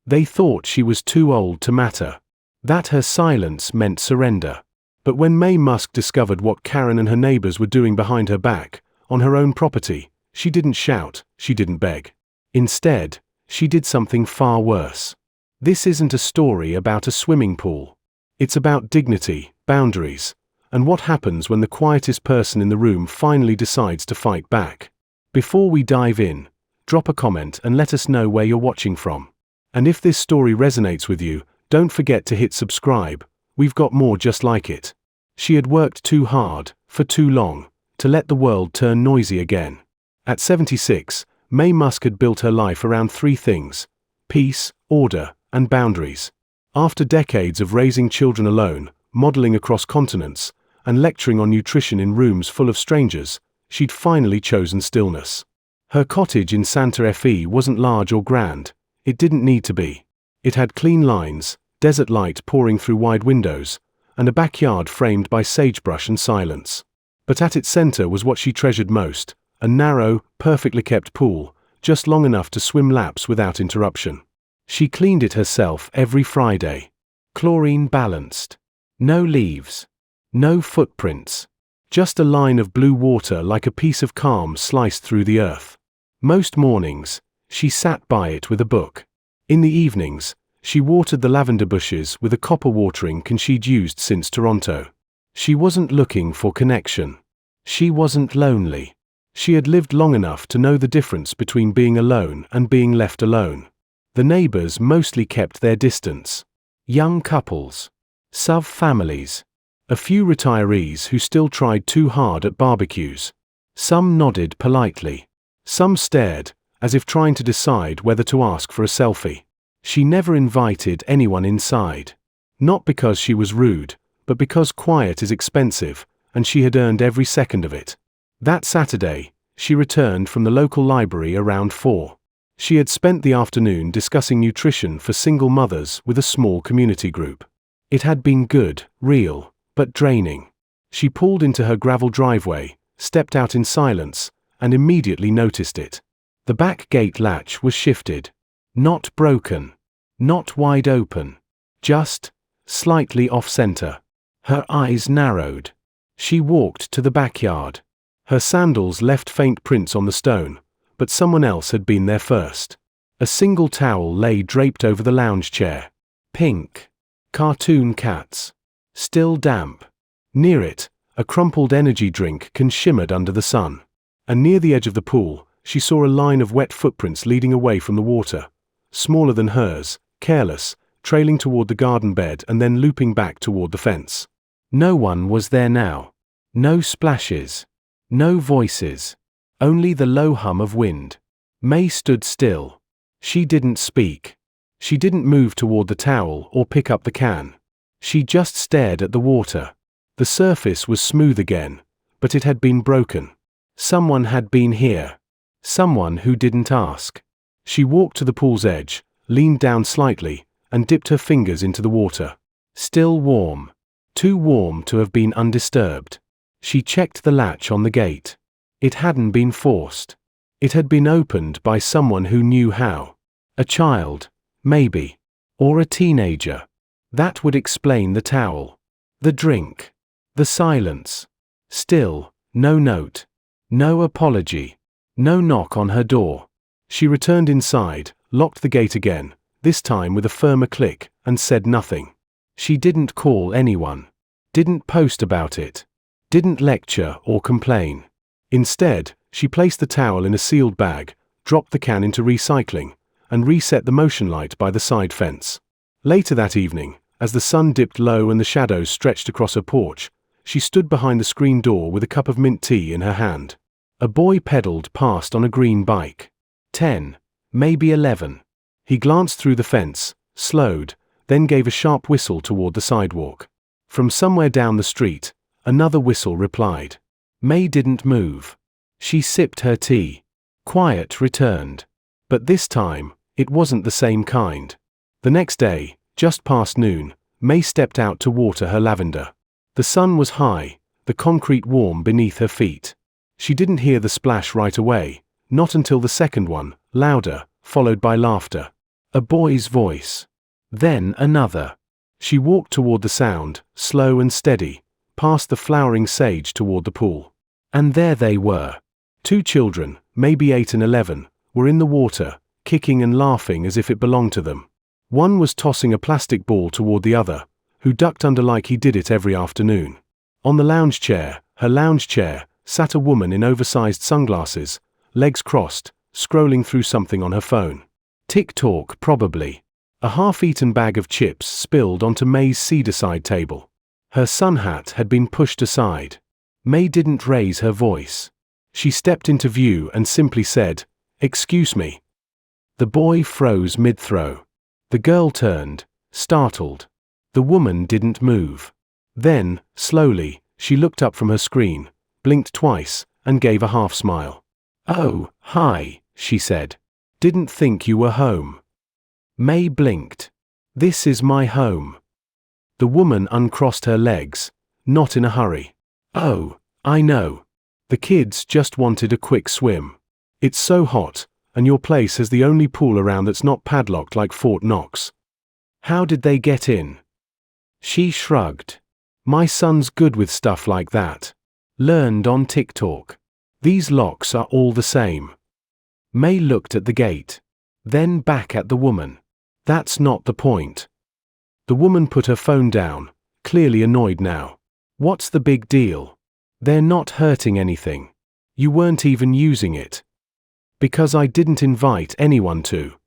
They thought she was too old to matter, that her silence meant surrender. But when Maye Musk discovered what Karen and her neighbors were doing behind her back, on her own property, she didn't shout, she didn't beg. Instead, she did something far worse. This isn't a story about a swimming pool. It's about dignity, boundaries, and what happens when the quietest person in the room finally decides to fight back. Before we dive in, drop a comment and let us know where you're watching from. And if this story resonates with you, don't forget to hit subscribe. We've got more just like it. She had worked too hard, for too long, to let the world turn noisy again. At 76, Maye Musk had built her life around three things: peace, order, and boundaries. After decades of raising children alone, modeling across continents, and lecturing on nutrition in rooms full of strangers, she'd finally chosen stillness. Her cottage in Santa Fe wasn't large or grand. It didn't need to be. It had clean lines, desert light pouring through wide windows, and a backyard framed by sagebrush and silence. But at its center was what she treasured most: a narrow, perfectly kept pool, just long enough to swim laps without interruption. She cleaned it herself every Friday. Chlorine balanced. No leaves. No footprints. Just a line of blue water like a piece of calm sliced through the earth. Most mornings, she sat by it with a book. In the evenings, she watered the lavender bushes with a copper watering can she'd used since Toronto. She wasn't looking for connection. She wasn't lonely. She had lived long enough to know the difference between being alone and being left alone. The neighbors mostly kept their distance. Young couples. Some families. A few retirees who still tried too hard at barbecues. Some nodded politely. Some stared, as if trying to decide whether to ask for a selfie. She never invited anyone inside. Not because she was rude, but because quiet is expensive, and she had earned every second of it. That Saturday, she returned from the local library around 4. She had spent the afternoon discussing nutrition for single mothers with a small community group. It had been good, real, but draining. She pulled into her gravel driveway, stepped out in silence, and immediately noticed it. The back gate latch was shifted. Not broken. Not wide open. Just slightly off-center. Her eyes narrowed. She walked to the backyard. Her sandals left faint prints on the stone, but someone else had been there first. A single towel lay draped over the lounge chair. Pink. Cartoon cats. Still damp. Near it, a crumpled energy drink can shimmered under the sun. And near the edge of the pool, she saw a line of wet footprints leading away from the water. Smaller than hers, careless, trailing toward the garden bed and then looping back toward the fence. No one was there now. No splashes. No voices. Only the low hum of wind. Maye stood still. She didn't speak. She didn't move toward the towel or pick up the can. She just stared at the water. The surface was smooth again, but it had been broken. Someone had been here. Someone who didn't ask. She walked to the pool's edge, leaned down slightly, and dipped her fingers into the water. Still warm. Too warm to have been undisturbed. She checked the latch on the gate. It hadn't been forced. It had been opened by someone who knew how. A child, maybe. Or a teenager. That would explain the towel. The drink. The silence. Still, no note. No apology. No knock on her door. She returned inside, locked the gate again, this time with a firmer click, and said nothing. She didn't call anyone. Didn't post about it. Didn't lecture or complain. Instead, she placed the towel in a sealed bag, dropped the can into recycling, and reset the motion light by the side fence. Later that evening, as the sun dipped low and the shadows stretched across her porch, she stood behind the screen door with a cup of mint tea in her hand. A boy pedaled past on a green bike. 10, maybe 11. He glanced through the fence, slowed, then gave a sharp whistle toward the sidewalk. From somewhere down the street, another whistle replied. Maye didn't move. She sipped her tea. Quiet returned. But this time, it wasn't the same kind. The next day, just past noon, Maye stepped out to water her lavender. The sun was high, the concrete warm beneath her feet. She didn't hear the splash right away, not until the second one, louder, followed by laughter. A boy's voice. Then another. She walked toward the sound, slow and steady, past the flowering sage toward the pool. And there they were. 2 children, maybe 8 and 11, were in the water, kicking and laughing as if it belonged to them. One was tossing a plastic ball toward the other, who ducked under like he did it every afternoon. On the lounge chair, her lounge chair, sat a woman in oversized sunglasses, legs crossed, scrolling through something on her phone. TikTok, probably. A half-eaten bag of chips spilled onto May's cedar-side table. Her sun hat had been pushed aside. May didn't raise her voice. She stepped into view and simply said, "Excuse me." The boy froze mid-throw. The girl turned, startled. The woman didn't move. Then, slowly, she looked up from her screen, blinked twice, and gave a half-smile. "Oh, hi," she said. "Didn't think you were home." May blinked. "This is my home." The woman uncrossed her legs, not in a hurry. "Oh, I know. The kids just wanted a quick swim. It's so hot, and your place has the only pool around that's not padlocked like Fort Knox. How did they get in?" She shrugged. "My son's good with stuff like that. Learned on TikTok. These locks are all the same." May looked at the gate. Then back at the woman. "That's not the point." The woman put her phone down, clearly annoyed now. "What's the big deal? They're not hurting anything. You weren't even using it." "Because I didn't invite anyone to."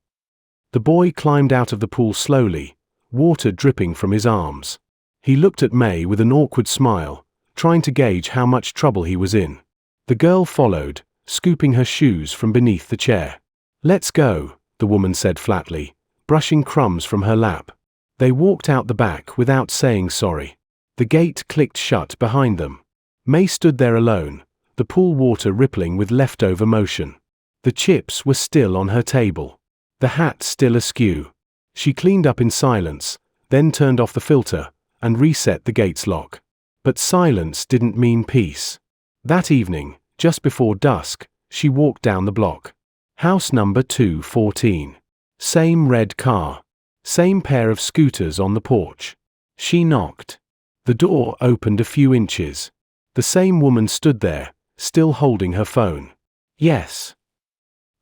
The boy climbed out of the pool slowly, water dripping from his arms. He looked at May with an awkward smile, trying to gauge how much trouble he was in. The girl followed, scooping her shoes from beneath the chair. "Let's go," the woman said flatly, brushing crumbs from her lap. They walked out the back without saying sorry. The gate clicked shut behind them. May stood there alone, the pool water rippling with leftover motion. The chips were still on her table. The hat still askew. She cleaned up in silence, then turned off the filter, and reset the gate's lock. But silence didn't mean peace. That evening, just before dusk, she walked down the block. House number 214. Same red car. Same pair of scooters on the porch. She knocked. The door opened a few inches. The same woman stood there, still holding her phone. "Yes.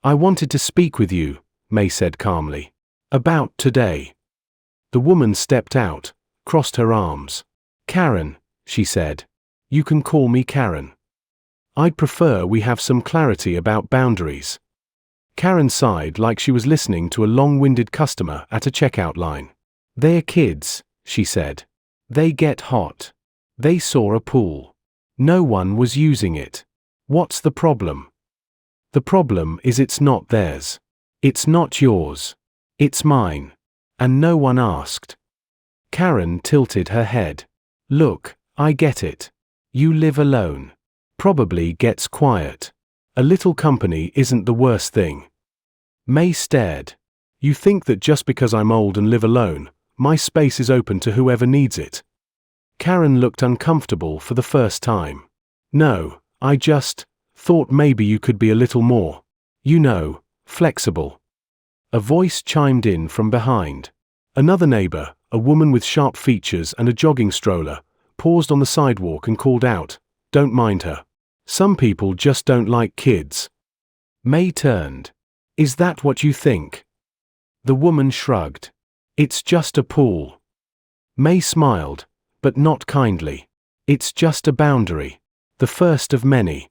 I wanted to speak with you," May said calmly. "About today." The woman stepped out, crossed her arms. "Karen," she said. "You can call me Karen. I'd prefer we have some clarity about boundaries." Karen sighed like she was listening to a long-winded customer at a checkout line. "They're kids," she said. "They get hot. They saw a pool. No one was using it. What's the problem?" "The problem is it's not theirs. It's not yours. It's mine. And no one asked." Karen tilted her head. "Look, I get it. You live alone. Probably gets quiet. A little company isn't the worst thing." May stared. "You think that just because I'm old and live alone, my space is open to whoever needs it?" Karen looked uncomfortable for the first time. "No, I just thought maybe you could be a little more, flexible." A voice chimed in from behind. Another neighbor, a woman with sharp features and a jogging stroller, paused on the sidewalk and called out, "Don't mind her. Some people just don't like kids." May turned. "Is that what you think?" The woman shrugged. "It's just a pool." May smiled, but not kindly. "It's just a boundary. The first of many."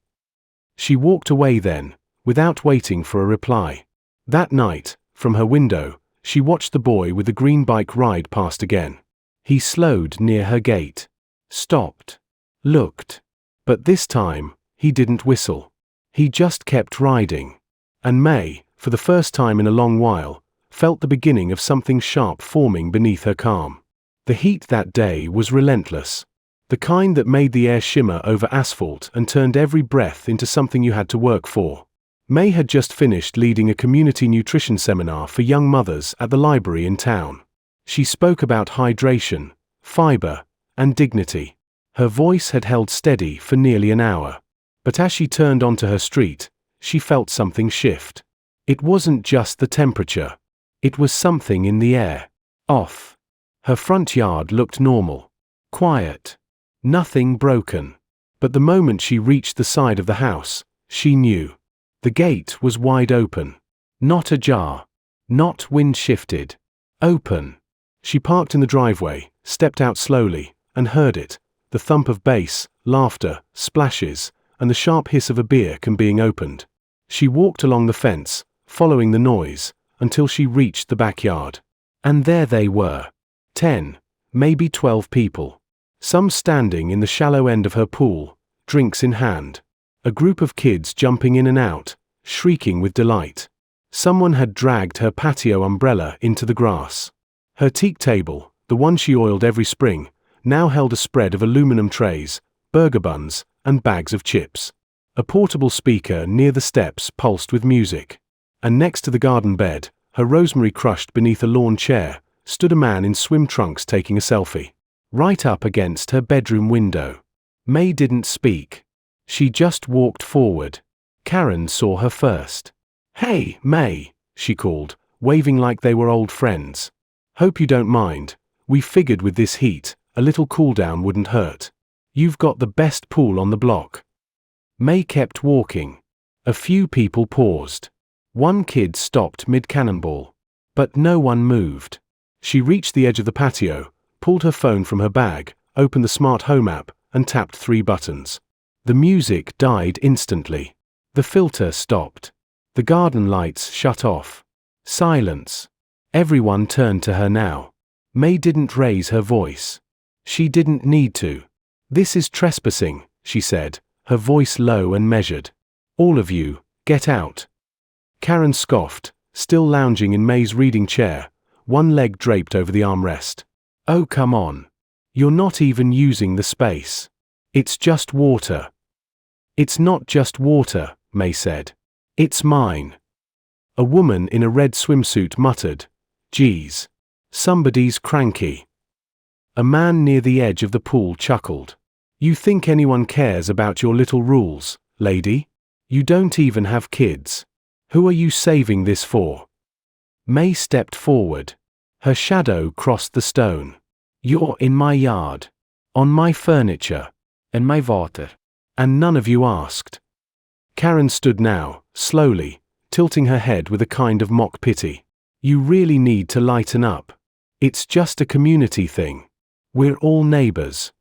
She walked away then, without waiting for a reply. That night, from her window, she watched the boy with the green bike ride past again. He slowed near her gate. Stopped. Looked. But this time, he didn't whistle. He just kept riding. And May, for the first time in a long while, felt the beginning of something sharp forming beneath her calm. The heat that day was relentless. The kind that made the air shimmer over asphalt and turned every breath into something you had to work for. May had just finished leading a community nutrition seminar for young mothers at the library in town. She spoke about hydration, fiber, and dignity. Her voice had held steady for nearly an hour. But as she turned onto her street, she felt something shift. It wasn't just the temperature. It was something in the air. Off. Her front yard looked normal. Quiet. Nothing broken. But the moment she reached the side of the house, she knew. The gate was wide open. Not ajar. Not wind shifted. Open. She parked in the driveway, stepped out slowly, and heard it, the thump of bass, laughter, splashes, and the sharp hiss of a beer can being opened. She walked along the fence, following the noise, until she reached the backyard. And there they were. 10, maybe 12 people. Some standing in the shallow end of her pool, drinks in hand. A group of kids jumping in and out, shrieking with delight. Someone had dragged her patio umbrella into the grass. Her teak table, the one she oiled every spring, now held a spread of aluminum trays, burger buns, and bags of chips. A portable speaker near the steps pulsed with music. And next to the garden bed, her rosemary crushed beneath a lawn chair, stood a man in swim trunks taking a selfie. Right up against her bedroom window. May didn't speak. She just walked forward. Karen saw her first. "Hey, May," she called, waving like they were old friends. "Hope you don't mind. We figured with this heat, a little cool down wouldn't hurt. You've got the best pool on the block." May kept walking. A few people paused. One kid stopped mid-cannonball. But no one moved. She reached the edge of the patio, pulled her phone from her bag, opened the smart home app, and tapped 3 buttons. The music died instantly. The filter stopped. The garden lights shut off. Silence. Everyone turned to her now. May didn't raise her voice. She didn't need to. "This is trespassing," she said, her voice low and measured. "All of you, get out." Karen scoffed, still lounging in May's reading chair, one leg draped over the armrest. "Oh, come on. You're not even using the space. It's just water." "It's not just water," May said. "It's mine." A woman in a red swimsuit muttered, "Geez. Somebody's cranky." A man near the edge of the pool chuckled. "You think anyone cares about your little rules, lady? You don't even have kids. Who are you saving this for?" May stepped forward. Her shadow crossed the stone. "You're in my yard. On my furniture. And my water. And none of you asked." Karen stood now, slowly, tilting her head with a kind of mock pity. "You really need to lighten up. It's just a community thing. We're all neighbors."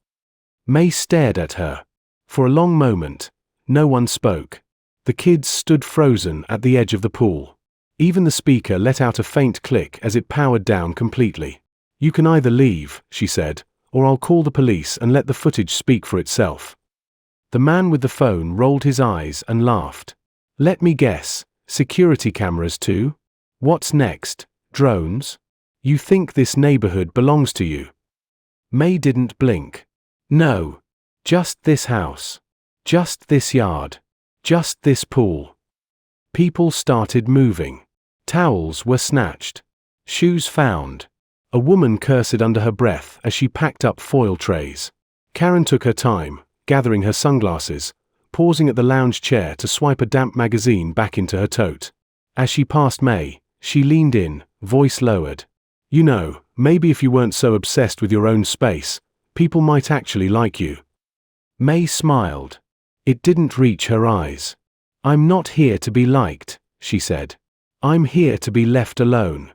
May stared at her. For a long moment, no one spoke. The kids stood frozen at the edge of the pool. Even the speaker let out a faint click as it powered down completely. "You can either leave," she said, "or I'll call the police and let the footage speak for itself." The man with the phone rolled his eyes and laughed. "Let me guess, security cameras too? What's next, drones? You think this neighborhood belongs to you?" May didn't blink. "No. Just this house. Just this yard. Just this pool." People started moving. Towels were snatched. Shoes found. A woman cursed under her breath as she packed up foil trays. Karen took her time, gathering her sunglasses, pausing at the lounge chair to swipe a damp magazine back into her tote. As she passed May, she leaned in, voice lowered. "You know, maybe if you weren't so obsessed with your own space, people might actually like you." May smiled. It didn't reach her eyes. "I'm not here to be liked," she said. "I'm here to be left alone."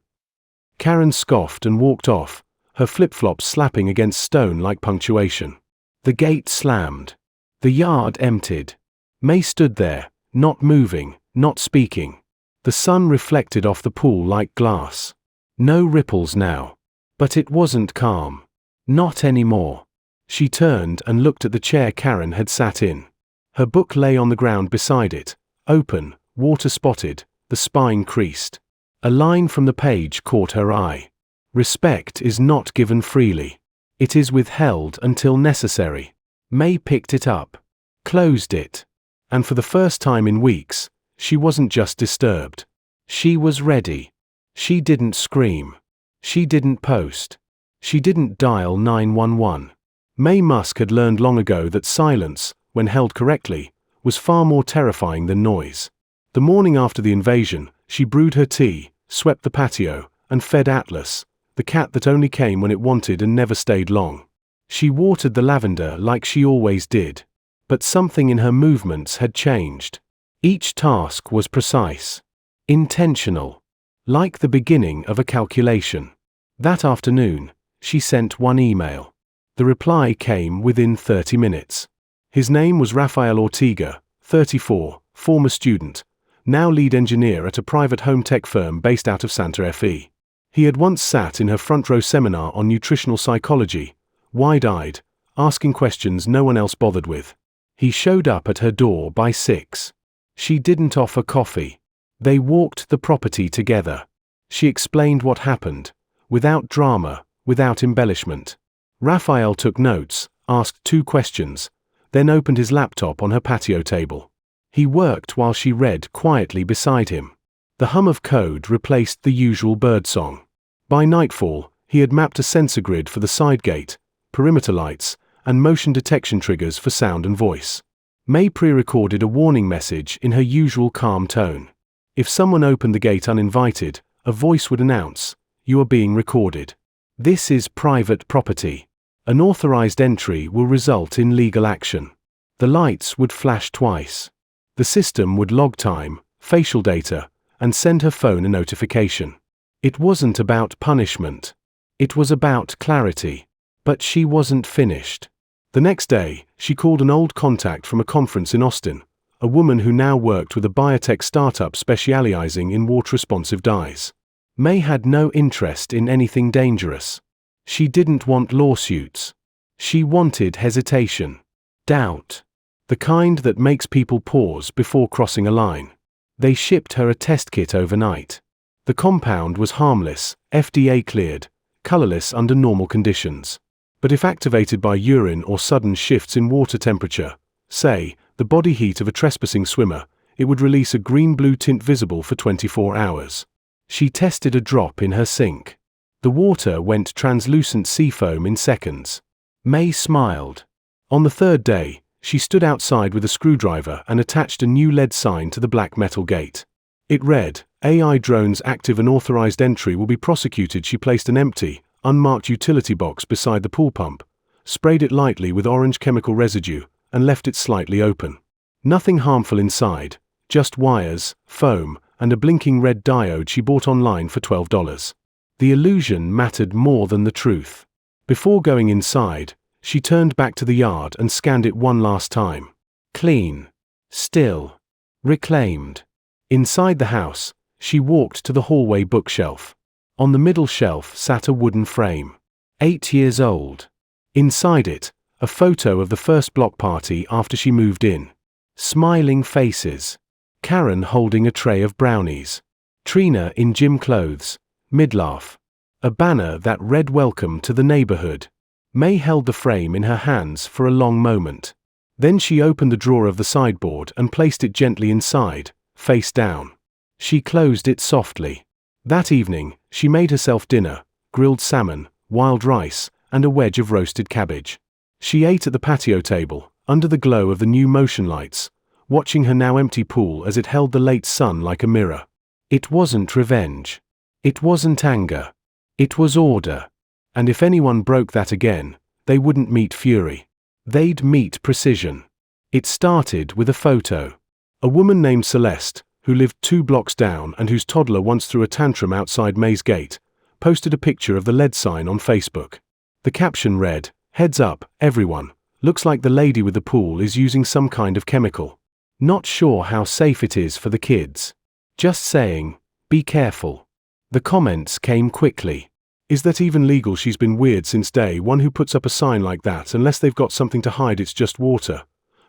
Karen scoffed and walked off, her flip-flops slapping against stone like punctuation. The gate slammed. The yard emptied. May stood there, not moving, not speaking. The sun reflected off the pool like glass. No ripples now. But it wasn't calm. Not anymore. She turned and looked at the chair Karen had sat in. Her book lay on the ground beside it, open, water-spotted, the spine creased. A line from the page caught her eye. "Respect is not given freely. It is withheld until necessary." May picked it up, closed it, and for the first time in weeks, she wasn't just disturbed. She was ready. She didn't scream. She didn't post. She didn't dial 911. Maye Musk had learned long ago that silence, when held correctly, was far more terrifying than noise. The morning after the invasion, she brewed her tea, swept the patio, and fed Atlas, the cat that only came when it wanted and never stayed long. She watered the lavender like she always did. But something in her movements had changed. Each task was precise, intentional, like the beginning of a calculation. That afternoon, she sent one email. The reply came within 30 minutes. His name was Rafael Ortega, 34, former student, now lead engineer at a private home tech firm based out of Santa Fe. He had once sat in her front row seminar on nutritional psychology, wide-eyed, asking questions no one else bothered with. He showed up at her door by 6. She didn't offer coffee. They walked the property together. She explained what happened, without drama, without embellishment. Raphael took notes, asked 2 questions, then opened his laptop on her patio table. He worked while she read quietly beside him. The hum of code replaced the usual birdsong. By nightfall, he had mapped a sensor grid for the side gate, perimeter lights, and motion detection triggers for sound and voice. Maye pre-recorded a warning message in her usual calm tone. If someone opened the gate uninvited, a voice would announce, "You are being recorded. This is private property. Unauthorized entry will result in legal action." The lights would flash twice. The system would log time, facial data, and send her phone a notification. It wasn't about punishment. It was about clarity. But she wasn't finished. The next day, she called an old contact from a conference in Austin, a woman who now worked with a biotech startup specializing in water-responsive dyes. Maye had no interest in anything dangerous. She didn't want lawsuits. She wanted hesitation, doubt, the kind that makes people pause before crossing a line. They shipped her a test kit overnight. The compound was harmless, FDA cleared, colorless under normal conditions. But if activated by urine or sudden shifts in water temperature, say, the body heat of a trespassing swimmer, it would release a green-blue tint visible for 24 hours. She tested a drop in her sink. The water went translucent seafoam in seconds. Maye smiled. On the 3rd day, she stood outside with a screwdriver and attached a new lead sign to the black metal gate. It read, "AI drones active and authorized entry will be prosecuted." She placed an empty, unmarked utility box beside the pool pump, sprayed it lightly with orange chemical residue, and left it slightly open. Nothing harmful inside, just wires, foam, and a blinking red diode she bought online for $12. The illusion mattered more than the truth. Before going inside, she turned back to the yard and scanned it one last time. Clean. Still. Reclaimed. Inside the house, she walked to the hallway bookshelf. On the middle shelf sat a wooden frame. 8 years old. Inside it, a photo of the first block party after she moved in. Smiling faces. Karen holding a tray of brownies. Trina in gym clothes, mid-laugh. A banner that read "Welcome to the neighborhood." Maye held the frame in her hands for a long moment. Then she opened the drawer of the sideboard and placed it gently inside, face down. She closed it softly. That evening, she made herself dinner, grilled salmon, wild rice, and a wedge of roasted cabbage. She ate at the patio table, under the glow of the new motion lights, watching her now empty pool as it held the late sun like a mirror. It wasn't revenge. It wasn't anger. It was order. And if anyone broke that again, they wouldn't meet fury. They'd meet precision. It started with a photo. A woman named Celeste, who lived 2 blocks down and whose toddler once threw a tantrum outside Maye's gate, posted a picture of the lead sign on Facebook. The caption read, "Heads up, everyone, looks like the lady with the pool is using some kind of chemical. Not sure how safe it is for the kids. Just saying, be careful." The comments came quickly. "Is that even legal? She's been weird since day one. Who puts up a sign like that? Unless they've got something to hide, it's just water.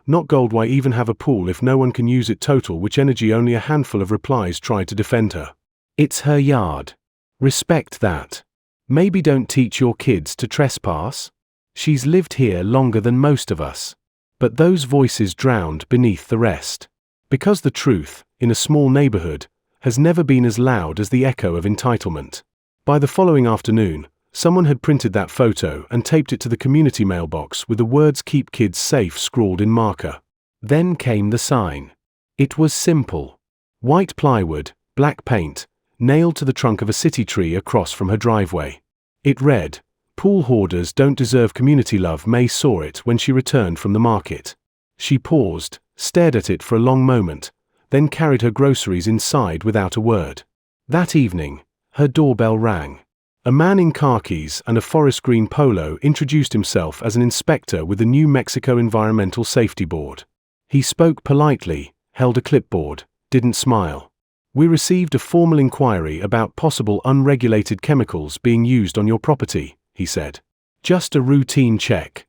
Not gold. Why even have a pool if no one can use it? Total which energy." Only a handful of replies tried to defend her. "It's her yard. Respect that. Maybe don't teach your kids to trespass. She's lived here longer than most of us." But those voices drowned beneath the rest. Because the truth, in a small neighborhood, has never been as loud as the echo of entitlement. By the following afternoon, someone had printed that photo and taped it to the community mailbox with the words "Keep Kids Safe" scrawled in marker. Then came the sign. It was simple. White plywood, black paint, nailed to the trunk of a city tree across from her driveway. It read, "Pool hoarders don't deserve community love." Maye saw it when she returned from the market. She paused, stared at it for a long moment, then carried her groceries inside without a word. That evening, her doorbell rang. A man in khakis and a forest green polo introduced himself as an inspector with the New Mexico Environmental Safety Board. He spoke politely, held a clipboard, didn't smile. "We received a formal inquiry about possible unregulated chemicals being used on your property," he said. "Just a routine check."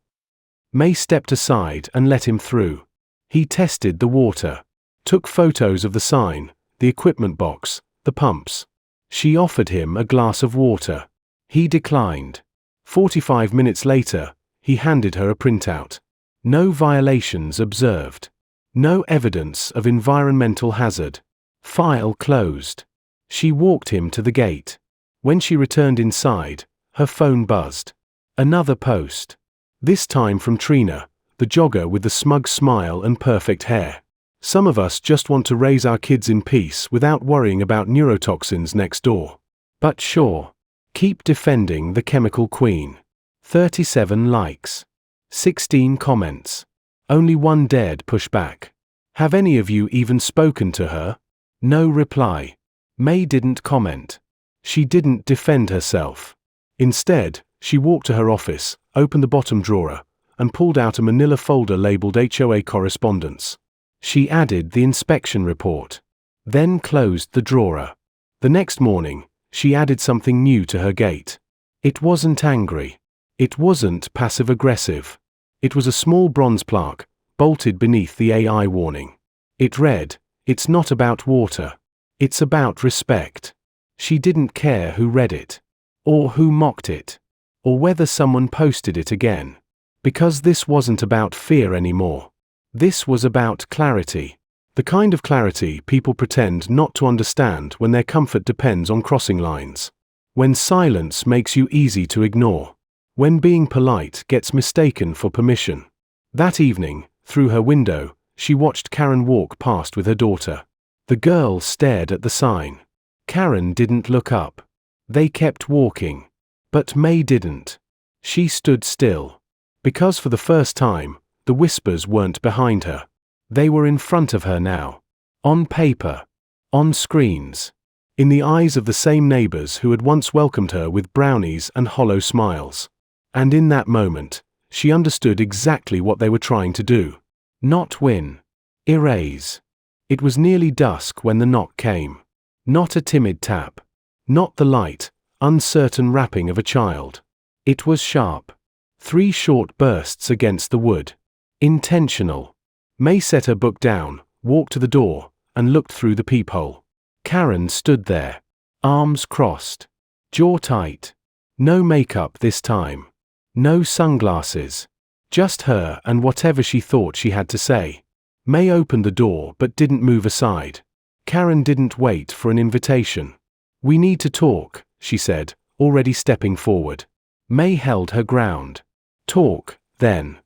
Maye stepped aside and let him through. He tested the water, took photos of the sign, the equipment box, the pumps. She offered him a glass of water. He declined. 45 minutes later, he handed her a printout. No violations observed. No evidence of environmental hazard. File closed. She walked him to the gate. When she returned inside, her phone buzzed. Another post. This time from Trina, the jogger with the smug smile and perfect hair. "Some of us just want to raise our kids in peace without worrying about neurotoxins next door. But sure. Keep defending the chemical queen." 37 likes. 16 comments. Only one dared push back. "Have any of you even spoken to her?" No reply. Maye didn't comment. She didn't defend herself. Instead, she walked to her office, opened the bottom drawer, and pulled out a manila folder labeled HOA correspondence. She added the inspection report. Then closed the drawer. The next morning, she added something new to her gate. It wasn't angry. It wasn't passive-aggressive. It was a small bronze plaque, bolted beneath the AI warning. It read, "It's not about water. It's about respect." She didn't care who read it, or who mocked it, or whether someone posted it again. Because this wasn't about fear anymore. This was about clarity. The kind of clarity people pretend not to understand when their comfort depends on crossing lines. When silence makes you easy to ignore. When being polite gets mistaken for permission. That evening, through her window, she watched Karen walk past with her daughter. The girl stared at the sign. Karen didn't look up. They kept walking. But Maye didn't. She stood still. Because for the first time, the whispers weren't behind her. They were in front of her now. On paper. On screens. In the eyes of the same neighbors who had once welcomed her with brownies and hollow smiles. And in that moment, she understood exactly what they were trying to do. Not win. Erase. It was nearly dusk when the knock came. Not a timid tap. Not the light, uncertain rapping of a child. It was sharp. 3 short bursts against the wood. Intentional. Maye set her book down, walked to the door, and looked through the peephole. Karen stood there. Arms crossed. Jaw tight. No makeup this time. No sunglasses. Just her and whatever she thought she had to say. Maye opened the door but didn't move aside. Karen didn't wait for an invitation. "We need to talk," she said, already stepping forward. Maye held her ground. "Talk, then."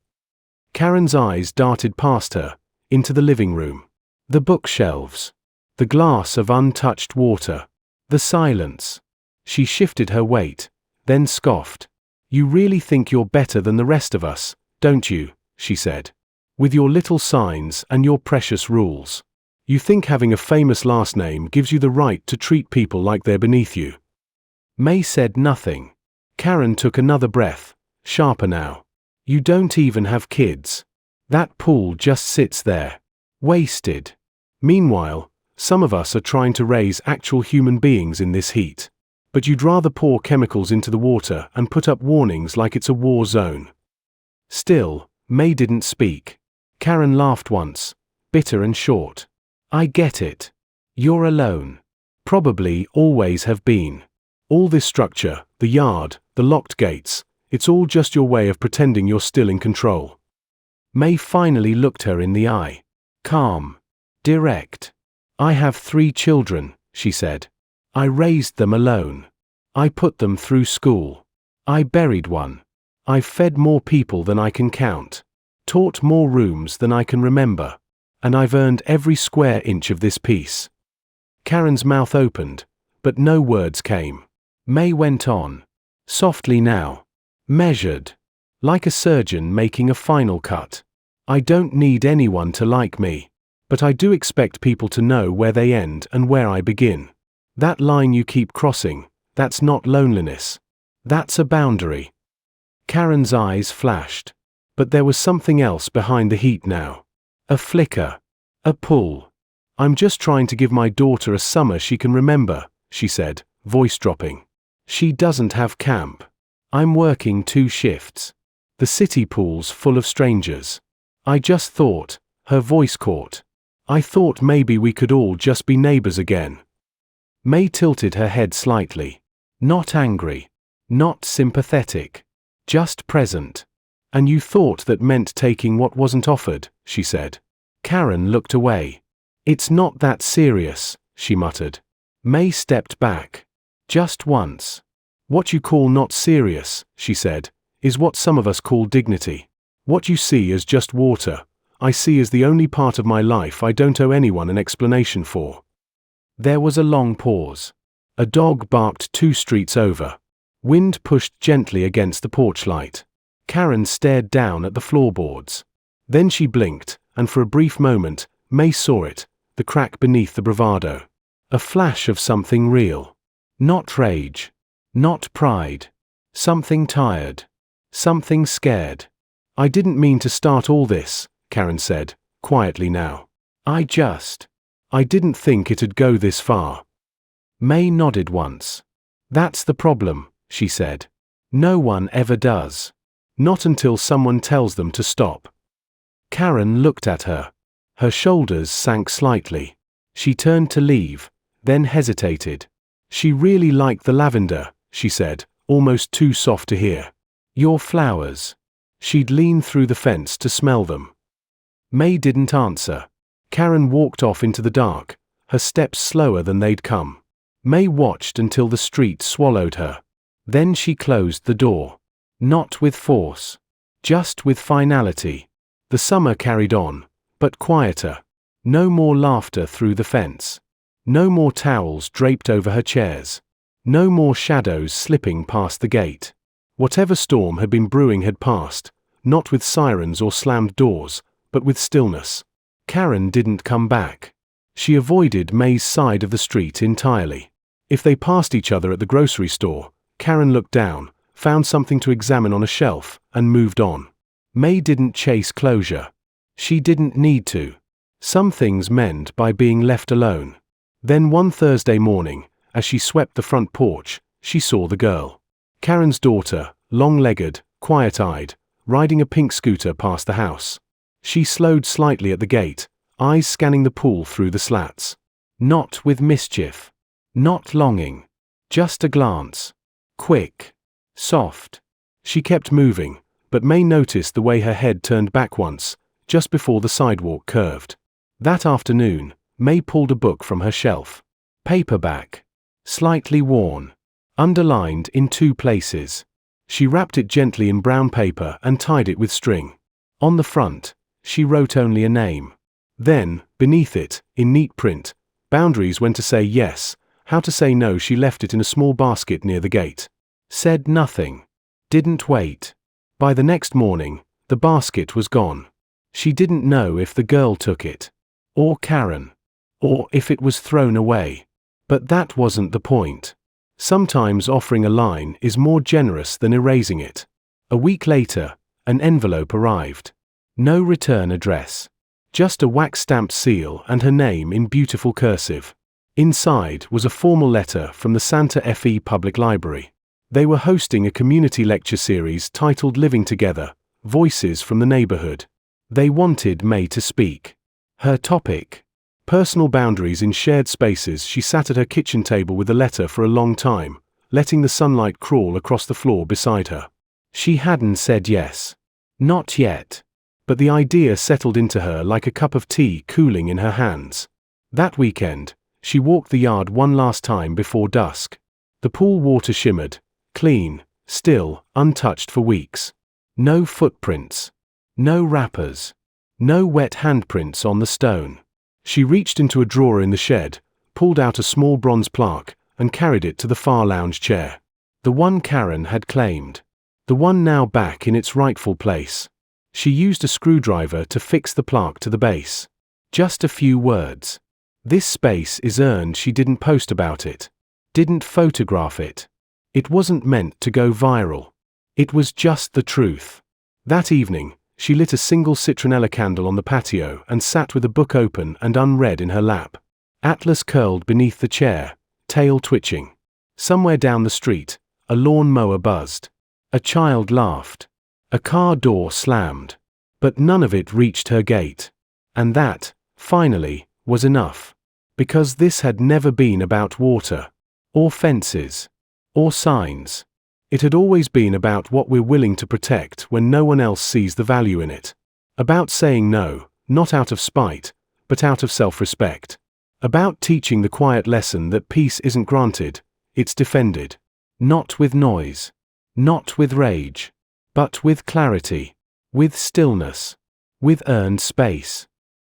Karen's eyes darted past her, into the living room. The bookshelves. The glass of untouched water. The silence. She shifted her weight, then scoffed. "You really think you're better than the rest of us, don't you?" she said. "With your little signs and your precious rules. You think having a famous last name gives you the right to treat people like they're beneath you." Maye said nothing. Karen took another breath, sharper now. "You don't even have kids. That pool just sits there. Wasted. Meanwhile, some of us are trying to raise actual human beings in this heat. But you'd rather pour chemicals into the water and put up warnings like it's a war zone." Still, Maye didn't speak. Karen laughed once, bitter and short. "I get it. You're alone. Probably always have been. All this structure, the yard, the locked gates, it's all just your way of pretending you're still in control." Maye finally looked her in the eye. Calm. Direct. "I have 3 children," she said. "I raised them alone. I put them through school. I buried one. I've fed more people than I can count. Taught more rooms than I can remember. And I've earned every square inch of this piece." Karen's mouth opened, but no words came. May went on. Softly now. Measured. Like a surgeon making a final cut. I don't need anyone to like me. But I do expect people to know where they end and where I begin. That line you keep crossing, that's not loneliness. That's a boundary. Karen's eyes flashed. But there was something else behind the heat now. A flicker. A pull. I'm just trying to give my daughter a summer she can remember, she said, voice dropping. She doesn't have camp. I'm working 2 shifts. The city pool's full of strangers. I just thought, her voice caught. I thought maybe we could all just be neighbors again. May tilted her head slightly. Not angry. Not sympathetic. Just present. And you thought that meant taking what wasn't offered, she said. Karen looked away. It's not that serious, she muttered. May stepped back. Just once. What you call not serious, she said, is what some of us call dignity. What you see as just water, I see as the only part of my life I don't owe anyone an explanation for. There was a long pause. A dog barked 2 streets over. Wind pushed gently against the porch light. Karen stared down at the floorboards. Then she blinked, and for a brief moment, May saw it, the crack beneath the bravado. A flash of something real. Not rage. Not pride. Something tired. Something scared. I didn't mean to start all this, Karen said, quietly now. I didn't think it'd go this far. May nodded once. That's the problem, she said. No one ever does. Not until someone tells them to stop. Karen looked at her. Her shoulders sank slightly. She turned to leave, then hesitated. She really liked the lavender, she said, almost too soft to hear. Your flowers. She'd lean through the fence to smell them. May didn't answer. Karen walked off into the dark, her steps slower than they'd come. May watched until the street swallowed her. Then she closed the door. Not with force. Just with finality. The summer carried on, but quieter. No more laughter through the fence. No more towels draped over her chairs. No more shadows slipping past the gate. Whatever storm had been brewing had passed, not with sirens or slammed doors, but with stillness. Karen didn't come back. She avoided May's side of the street entirely. If they passed each other at the grocery store, Karen looked down, found something to examine on a shelf, and moved on. May didn't chase closure. She didn't need to. Some things mend by being left alone. Then one Thursday morning, as she swept the front porch, she saw the girl. Karen's daughter, long-legged, quiet-eyed, riding a pink scooter past the house. She slowed slightly at the gate, eyes scanning the pool through the slats. Not with mischief. Not longing. Just a glance. Quick. Soft. She kept moving, but May noticed the way her head turned back once, just before the sidewalk curved. That afternoon, May pulled a book from her shelf. Paperback. Slightly worn. Underlined in 2 places. She wrapped it gently in brown paper and tied it with string. On the front, she wrote only a name. Then, beneath it, in neat print, boundaries when to say yes, how to say no. She left it in a small basket near the gate. Said nothing. Didn't wait. By the next morning, the basket was gone. She didn't know if the girl took it. Or Karen. Or if it was thrown away. But that wasn't the point. Sometimes offering a line is more generous than erasing it. A week later, an envelope arrived. No return address. Just a wax-stamped seal and her name in beautiful cursive. Inside was a formal letter from the Santa Fe Public Library. They were hosting a community lecture series titled Living Together, Voices from the Neighborhood. They wanted May to speak. Her topic: personal boundaries in shared spaces. She sat at her kitchen table with the letter for a long time, letting the sunlight crawl across the floor beside her. She hadn't said yes. Not yet. But the idea settled into her like a cup of tea cooling in her hands. That weekend, she walked the yard one last time before dusk. The pool water shimmered, clean, still, untouched for weeks. No footprints. No wrappers. No wet handprints on the stone. She reached into a drawer in the shed, pulled out a small bronze plaque, and carried it to the far lounge chair. The one Karen had claimed. The one now back in its rightful place. She used a screwdriver to fix the plaque to the base. Just a few words. This space is earned. She didn't post about it. Didn't photograph it. It wasn't meant to go viral. It was just the truth. That evening, she lit a single citronella candle on the patio and sat with a book open and unread in her lap. Atlas curled beneath the chair, tail twitching. Somewhere down the street, a lawn mower buzzed. A child laughed. A car door slammed. But none of it reached her gate. And that, finally, was enough. Because this had never been about water. Or fences. Or signs. It had always been about what we're willing to protect when no one else sees the value in it. About saying no, not out of spite, but out of self-respect. About teaching the quiet lesson that peace isn't granted, it's defended. Not with noise. Not with rage. But with clarity. With stillness. With earned space.